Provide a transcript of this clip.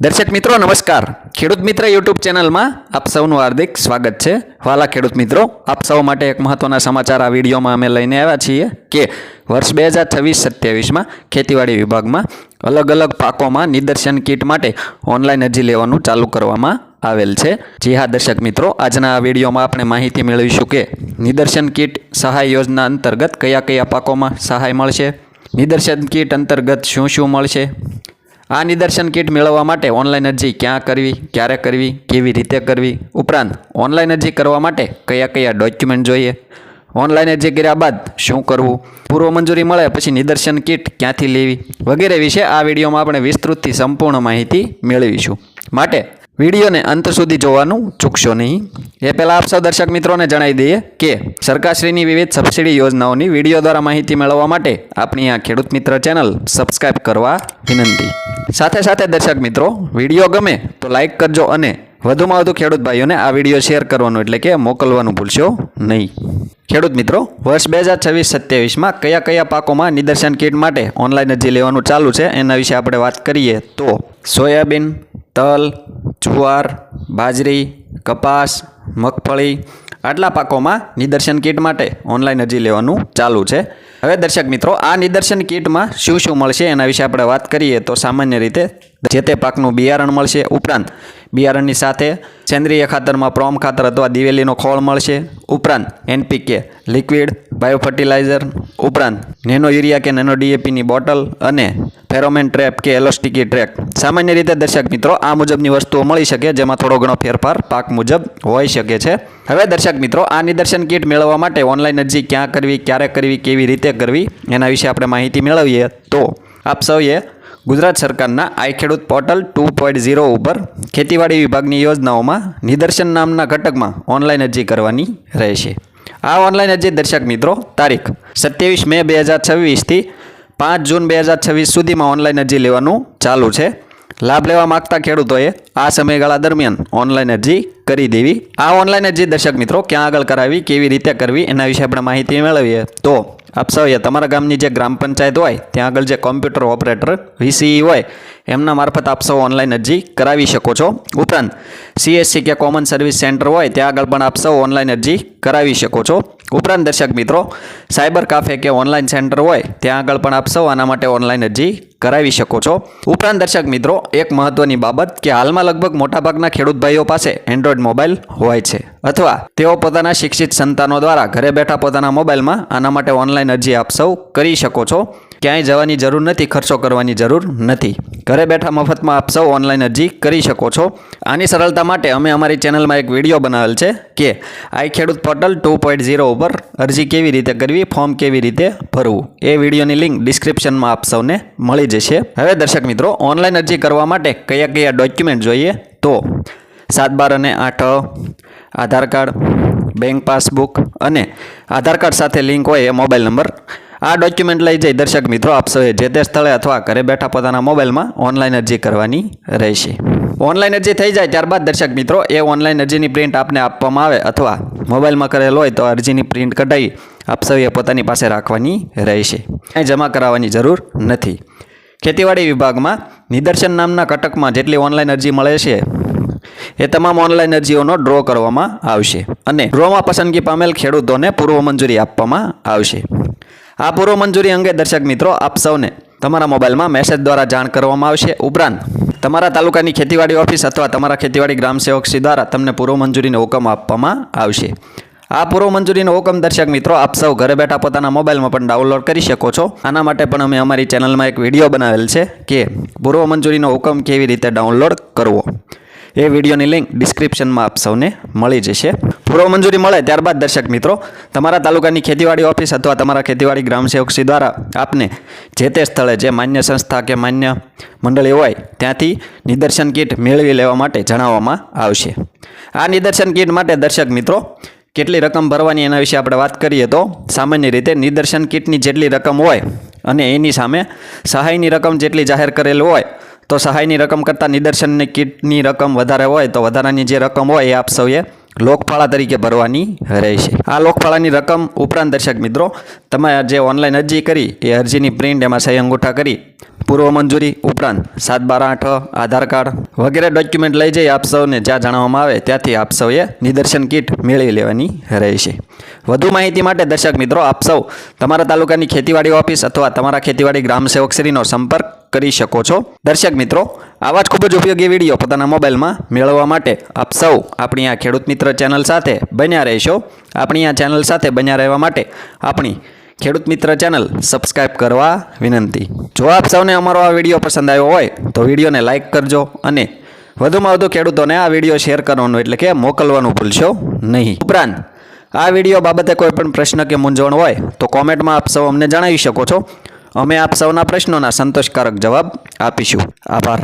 દર્શક મિત્રો નમસ્કાર. ખેડૂત મિત્ર યુટ્યુબ ચેનલમાં આપ સૌનું હાર્દિક સ્વાગત છે. વાલા ખેડૂત મિત્રો, આપ સૌ માટે એક મહત્વના સમાચાર આ વિડીયોમાં અમે લઈને આવ્યા છીએ કે વર્ષ 2026-27માં ખેતીવાડી વિભાગમાં અલગ અલગ પાકોમાં નિદર્શન કીટ માટે ઓનલાઈન અરજી લેવાનું ચાલુ કરવામાં આવેલ છે. જી હા દર્શક મિત્રો, આજના આ વિડીયોમાં આપણે માહિતી મેળવીશું કે નિદર્શન કીટ સહાય યોજના અંતર્ગત કયા કયા પાકોમાં સહાય મળશે, નિદર્શન કીટ અંતર્ગત શું શું મળશે, આ નિદર્શન કીટ મેળવવા માટે ઓનલાઈન અરજી ક્યાં કરવી, ક્યારે કરવી, કેવી રીતે કરવી, ઉપરાંત ઓનલાઈન અરજી કરવા માટે કયા કયા ડોક્યુમેન્ટ જોઈએ, ઓનલાઈન અરજી કર્યા બાદ શું કરવું, પૂર્વ મંજૂરી મળે પછી નિદર્શન કીટ ક્યાંથી લેવી વગેરે વિશે આ વિડીયોમાં આપણે વિસ્તૃતથી સંપૂર્ણ માહિતી મેળવીશું. માટે વિડીયોને અંત સુધી જોવાનું ચૂકશો નહીં. એ પહેલાં આપ સૌ દર્શક મિત્રોને જણાવી દઈએ કે સરકારશ્રીની વિવિધ સબસિડી યોજનાઓની વિડીયો દ્વારા માહિતી મેળવવા માટે આપણી આ ખેડૂત મિત્ર ચેનલ સબસ્ક્રાઈબ કરવા વિનંતી. સાથે સાથે દર્શક મિત્રો, વિડીયો ગમે તો લાઈક કરજો અને વધુમાં વધુ ખેડૂત ભાઈઓને આ વિડીયો શેર કરવાનું એટલે કે મોકલવાનું ભૂલશો નહીં. ખેડૂત મિત્રો, વર્ષ 2026-27માં કયા કયા પાકોમાં નિદર્શન કીટ માટે ઓનલાઈન અરજી લેવાનું ચાલુ છે એના વિશે આપણે વાત કરીએ તો સોયાબીન, તલ, જુવાર, બાજરી, કપાસ, મગફળી આટલા પાકોમાં નિદર્શન કીટ માટે ઓનલાઈન અરજી લેવાનું ચાલુ છે. હવે દર્શક મિત્રો, આ નિદર્શન કીટમાં શું શું મળશે એના વિશે આપણે વાત કરીએ તો સામાન્ય રીતે જે તે પાકનું બિયારણ મળશે, ઉપરાંત બિયારણની સાથે સેન્દ્રિય ખાતરમાં પ્રોમ ખાતર અથવા દિવેલીનો ખોળ મળશે, ઉપરાંત એનપીકે લિક્વિડ, બાયો ફર્ટિલાઇઝર, ઉપરાંત નેનો યુરિયા કે નેનો ડીએપીની બોટલ અને ફેરોમેન ટ્રેપ કે એલોસ્ટિકી ટ્રેક. સામાન્ય રીતે દર્શક મિત્રો આ મુજબની વસ્તુઓ મળી શકે, જેમાં થોડો ઘણો ફેરફાર પાક મુજબ હોઈ શકે છે. હવે દર્શક મિત્રો, આ નિદર્શન કીટ મેળવવા માટે ઓનલાઈન અરજી ક્યાં કરવી, ક્યારે કરવી, કેવી રીતે કરવી એના વિશે આપણે માહિતી મેળવીએ તો આપ સૌએ ગુજરાત સરકારના આઈ ખેડૂત પોર્ટલ 2.0 ઉપર ખેતીવાડી વિભાગની યોજનાઓમાં નિદર્શન નામના ઘટકમાં ઓનલાઈન અરજી કરવાની રહેશે. આ ઓનલાઈન અરજી દર્શક મિત્રો તારીખ 27 મે 2026થી 5 જૂન 2026 સુધીમાં ઓનલાઈન અરજી લેવાનું ચાલુ છે. લાભ લેવા માગતા ખેડૂતોએ આ સમયગાળા દરમિયાન ઓનલાઈન અરજી કરી દેવી. આ ઓનલાઈન અરજી દર્શક મિત્રો ક્યાં આગળ કરાવી, કેવી રીતે કરવી એના વિશે આપણે માહિતી મેળવીએ તો આપ સૌએ તમારા ગામની જે ગ્રામ પંચાયત હોય ત્યાં આગળ જે કોમ્પ્યુટર ઓપરેટર વીસીઈ હોય એમના મારફત આપ સૌ ઓનલાઈન અરજી કરાવી શકો છો. ઉપરાંત સીએસસી કે કોમન સર્વિસ સેન્ટર હોય ત્યાં આગળ પણ આપ સૌ ઓનલાઈન અરજી કરાવી શકો છો. ઉપરાંત દર્શક મિત્રો, સાયબર કાફે કે ઓનલાઈન સેન્ટર હોય ત્યાં આગળ પણ આપ સૌ આના માટે ઓનલાઈન અરજી કરાવી શકો છો. ઉપરાંત દર્શક મિત્રો, એક મહત્વની બાબત કે હાલમાં લગભગ મોટાભાગના ખેડૂત ભાઈઓ પાસે એન્ડ્રોઈડ મોબાઈલ હોય છે અથવા તેઓ પોતાના શિક્ષિત સંતાનો દ્વારા ઘરે બેઠા પોતાના મોબાઈલમાં આના માટે ઓનલાઈન અરજી આપ સૌ કરી શકો છો. ક્યાંય જવાની જરૂર નથી, ખર્ચો કરવાની જરૂર નથી. ઘરે બેઠા મફતમાં આપ સૌ ઓનલાઈન અરજી કરી શકો છો. આની સરળતા માટે અમે અમારી ચેનલમાં એક વિડીયો બનાવેલ છે કે આઈ ખેડૂત પોર્ટલ 2.0 ઉપર અરજી કેવી રીતે કરવી, ફોર્મ કેવી રીતે ભરવું. એ વિડીયોની લિંક ડિસ્ક્રિપ્શનમાં આપ સૌને મળી જશે. હવે દર્શક મિત્રો, ઓનલાઈન અરજી કરવા માટે કયા કયા ડોક્યુમેન્ટ જોઈએ તો 7/12 અને 8 આધાર કાર્ડ, બેંક પાસબુક અને આધાર કાર્ડ સાથે લિંક હોય એ મોબાઈલ નંબર. આ ડોક્યુમેન્ટ લઈ જઈ દર્શક મિત્રો આપ સૌએ જે તે સ્થળે અથવા ઘરે બેઠા પોતાના મોબાઈલમાં ઓનલાઈન અરજી કરવાની રહેશે. ઓનલાઈન અરજી થઈ જાય ત્યારબાદ દર્શક મિત્રો એ ઓનલાઈન અરજીની પ્રિન્ટ આપને આપવામાં આવે અથવા મોબાઈલમાં કરેલ હોય તો અરજીની પ્રિન્ટ કઢાવી આપ સૌએ પોતાની પાસે રાખવાની રહેશે. કંઈ જમા કરાવવાની જરૂર નથી. ખેતીવાડી વિભાગમાં નિદર્શન નામના ઘટકમાં જેટલી ઓનલાઈન અરજી મળે છે એ તમામ ઓનલાઈન અરજીઓનો ડ્રો કરવામાં આવશે અને ડ્રોમાં પસંદગી પામેલ ખેડૂતોને પૂર્વ મંજૂરી આપવામાં આવશે. આ પૂર્વ મંજૂરી અંગે દર્શક મિત્રો આપ સૌને તમારા મોબાઈલમાં મેસેજ દ્વારા જાણ કરવામાં આવશે. ઉપરાંત તમારા તાલુકાની ખેતીવાડી ઓફિસ અથવા તમારા ખેતીવાડી ગ્રામ સેવકશ્રી દ્વારા તમને પૂર્વ મંજૂરીનો હુકમ આપવામાં આવશે. આ પૂર્વ મંજૂરીનો હુકમ દર્શક મિત્રો આપ સૌ ઘરે બેઠા પોતાના મોબાઈલમાં પણ ડાઉનલોડ કરી શકો છો. આના માટે પણ અમે અમારી ચેનલમાં એક વિડીયો બનાવેલ છે કે પૂર્વ મંજૂરીનો હુકમ કેવી રીતે ડાઉનલોડ કરવો. એ વિડીયોની લિંક ડિસ્ક્રિપ્શનમાં આપ સૌને મળી જશે. પૂર્વ મંજૂરી મળે ત્યારબાદ દર્શક મિત્રો તમારા તાલુકાની ખેતીવાડી ઓફિસ અથવા તમારા ખેતીવાડી ગ્રામ સેવકશ્રી દ્વારા આપને જે તે સ્થળે જે માન્ય સંસ્થા કે માન્ય મંડળી હોય ત્યાંથી નિદર્શન કીટ મેળવી લેવા માટે જણાવવામાં આવશે. આ નિદર્શન કીટ માટે દર્શક મિત્રો કેટલી રકમ ભરવાની એના વિશે આપણે વાત કરીએ તો સામાન્ય રીતે નિદર્શન કીટની જેટલી રકમ હોય અને એની સામે સહાયની રકમ જેટલી જાહેર કરેલ હોય તો સહાયની રકમ કરતાં નિદર્શનની કીટની રકમ વધારે હોય તો વધારાની જે રકમ હોય એ આપ સૌએ લોકફાળા તરીકે ભરવાની રહેશે. આ લોકફાળાની રકમ ઉપરાંત દર્શક મિત્રો તમે જે ઓનલાઈન અરજી કરી એ અરજીની પ્રિન્ટ એમાં સહી અંગૂઠા કરી પૂર્વ મંજૂરી ઉપરાંત 7/12 આધાર કાર્ડ વગેરે ડોક્યુમેન્ટ લઈ જઈ આપ સૌને જ્યાં જણાવવામાં આવે ત્યાંથી આપ સૌએ નિદર્શન કીટ મેળવી લેવાની રહેશે. વધુ માહિતી માટે દર્શક મિત્રો આપ સૌ તમારા તાલુકાની ખેતીવાડી ઓફિસ અથવા તમારા ખેતીવાડી ગ્રામ સેવકશ્રીનો સંપર્ક કરી શકો છો. દર્શક મિત્રો, આવા જ ખૂબ જ ઉપયોગી વિડીયો પોતાના મોબાઈલમાં મેળવવા માટે આપ સૌ આપણી આ ખેડૂત મિત્ર ચેનલ સાથે બન્યા રહેશો. આપણી આ ચેનલ સાથે બન્યા રહેવા માટે આપણી ખેડૂત મિત્ર ચેનલ સબસ્ક્રાઇબ કરવા વિનંતી. જો આપ સૌને અમારો આ વિડીયો પસંદ આવ્યો હોય તો વિડીયોને લાઇક કરજો અને વધુમાં વધુ ખેડૂતોને આ વિડીયો શેર કરવાનું એટલે કે મોકલવાનું ભૂલશો નહીં. ઉપરાંત આ વિડીયો બાબતે કોઈ પણ પ્રશ્ન કે મૂંઝવણ હોય તો કોમેન્ટમાં આપ સૌ અમને જણાવી શકો છો. અમે આપ સૌના પ્રશ્નોના સંતોષકારક જવાબ આપીશું. આભાર.